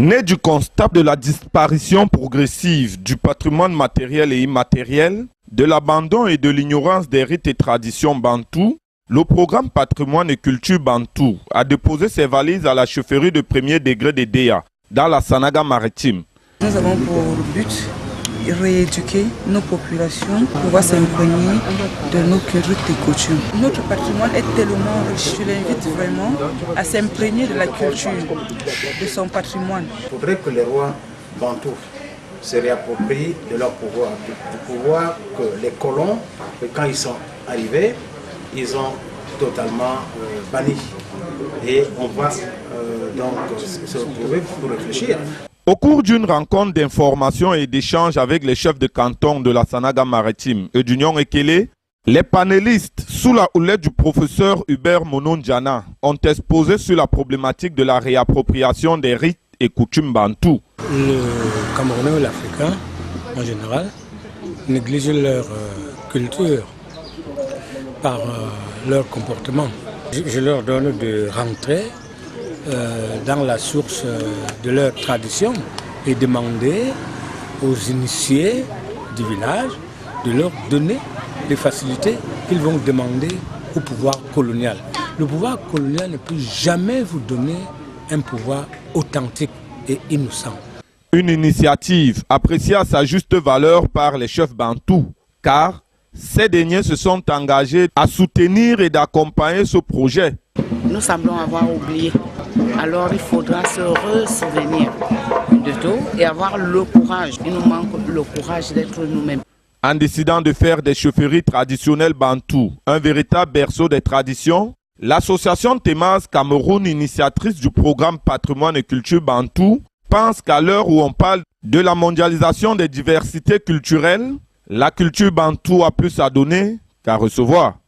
Né du constat de la disparition progressive du patrimoine matériel et immatériel, de l'abandon et de l'ignorance des rites et traditions bantous, le programme Patrimoine et Culture Bantou a déposé ses valises à la chefferie de premier degré de Déa, dans la Sanaga maritime. Nous avons pour but de rééduquer nos populations pour pouvoir s'imprégner de nos rites et coutumes. Notre patrimoine est tellement riche, je l'invite vraiment à s'imprégner de la culture, de son patrimoine. Il faudrait que les rois bantous se réapproprient de leur pouvoir, du pouvoir que les colons, quand ils sont arrivés, ils ont totalement banni. Et on va donc se retrouver pour réfléchir. Au cours d'une rencontre d'information et d'échange avec les chefs de canton de la Sanaga maritime et d'Union Ekele, les panélistes, sous la houlette du professeur Hubert Monondjana, ont exposé sur la problématique de la réappropriation des rites et coutumes bantous. Le Camerounais ou l'Africain, en général, négligent leur culture par leur comportement. Je leur donne de rentrer dans la source de leur tradition et demander aux initiés du village de leur donner les facilités qu'ils vont demander au pouvoir colonial. Le pouvoir colonial ne peut jamais vous donner un pouvoir authentique et innocent. Une initiative appréciée à sa juste valeur par les chefs bantous, car ces derniers se sont engagés à soutenir et d'accompagner ce projet. Nous semblons avoir oublié. Alors il faudra se ressouvenir de tout et avoir le courage. Il nous manque le courage d'être nous-mêmes. En décidant de faire des chefferies traditionnelles bantous un véritable berceau des traditions, l'association Temas Cameroun, initiatrice du programme Patrimoine et Culture Bantou, pense qu'à l'heure où on parle de la mondialisation des diversités culturelles, la culture bantou a plus à donner qu'à recevoir.